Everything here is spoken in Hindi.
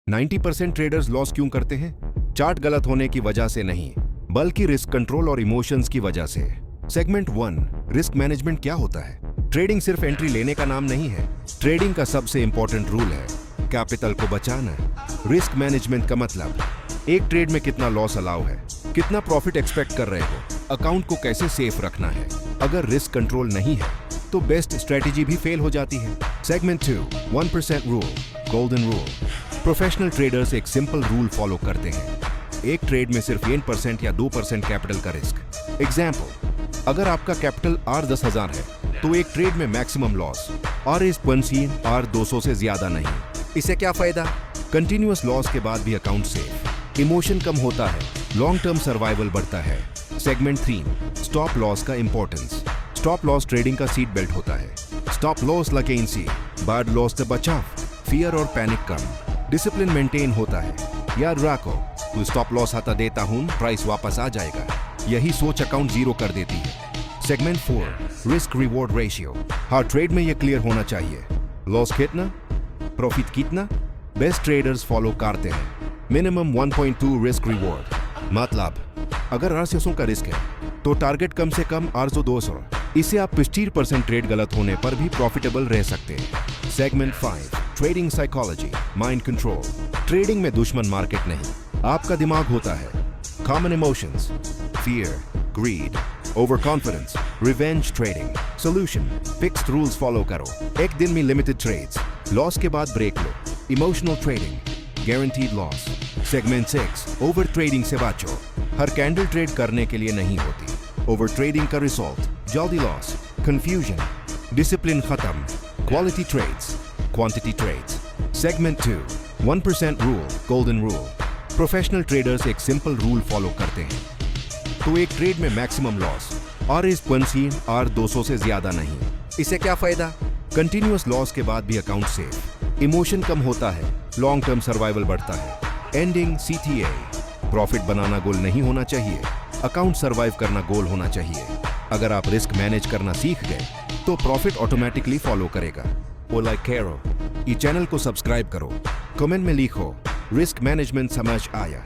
90% ट्रेडर्स लॉस क्यों करते हैं? चार्ट गलत होने की वजह से नहीं, बल्कि रिस्क कंट्रोल और इमोशंस की वजह से। सेगमेंट 1, रिस्क मैनेजमेंट क्या होता है? ट्रेडिंग सिर्फ एंट्री लेने का नाम नहीं है। ट्रेडिंग का सबसे इंपॉर्टेंट रूल है कैपिटल को बचाना। रिस्क मैनेजमेंट का मतलब एक ट्रेड में कितना लॉस अलाउ है, कितना प्रॉफिट एक्सपेक्ट कर रहे हो, अकाउंट को कैसे सेफ रखना है। अगर रिस्क कंट्रोल नहीं है तो बेस्ट स्ट्रेटेजी भी फेल हो जाती है। Segment 2, 1% rule, golden rule. Professional traders एक सिंपल रूल फॉलो करते हैं। एक ट्रेड में सिर्फ 1% या 2% कैपिटल का रिस्क। एग्जाम्पल, अगर आपका कैपिटल R10,000 है तो एक ट्रेड में मैक्सिमम लॉस R1 R200 से ज्यादा नहीं। इससे क्या फायदा? कंटिन्यूअस लॉस के बाद भी अकाउंट सेफ, इमोशन कम होता है, लॉन्ग टर्म सर्वाइवल बढ़ता है। सेगमेंट 3, स्टॉप लॉस का इंपॉर्टेंस। स्टॉप लॉस ट्रेडिंग का सीट बेल्ट होता है। स्टॉप लॉस लगेन सी, बैड लॉस से बचाव, फियर और पैनिक कम, डिसिप्लिन मेंटेन होता है। याद रखो, तू स्टॉप लॉस हटा देता हूं, प्राइस वापस आ जाएगा। यही सोच अकाउंट जीरो कर देती है। Segment 4, risk reward ratio. हर ट्रेड में यह क्लियर होना चाहिए, लॉस कितना, प्रॉफिट कितना। बेस्ट ट्रेडर्स फॉलो करते हैं मिनिमम 1.2 रिस्क रिवॉर्ड। मतलब अगर R600 का रिस्क है तो टारगेट कम से कम R200। इससे आप 50% ट्रेड गलत होने पर भी प्रॉफिटेबल रह सकते हैं। Segment 5, trading psychology, mind control. Trading में दुश्मन मार्केट नहीं, आपका दिमाग होता है। Common emotions, fear, greed, overconfidence, revenge trading. Solution, fixed rules follow करो। एक दिन में लिमिटेड ट्रेड्स, लॉस के बाद ब्रेक लो। Emotional trading, guaranteed loss. Segment 6, overtrading से बचो। हर कैंडल ट्रेड करने के लिए नहीं होती। ओवर ट्रेडिंग का रिजल्ट जल्दी लॉस, कंफ्यूजन, डिसिप्लिन खत्म। Quality trades, quantity trades. Segment 2, 1% rule, golden rule. Professional traders एक सिंपल रूल फॉलो करते हैं तो एक ट्रेड में मैक्सिमम लॉस R1 R200 से ज्यादा नहीं। इससे क्या फायदा? कंटिन्यूअस लॉस के बाद भी अकाउंट सेफ, इमोशन कम होता है, लॉन्ग टर्म सर्वाइवल बढ़ता है। एंडिंग CTA, प्रॉफिट बनाना गोल नहीं होना चाहिए, अकाउंट सर्वाइव करना गोल होना चाहिए। अगर आप रिस्क मैनेज करना सीख गए तो प्रॉफिट ऑटोमेटिकली फॉलो करेगा। वो लाइक करो, ये चैनल को सब्सक्राइब करो, कमेंट में लिखो रिस्क मैनेजमेंट समझ आया।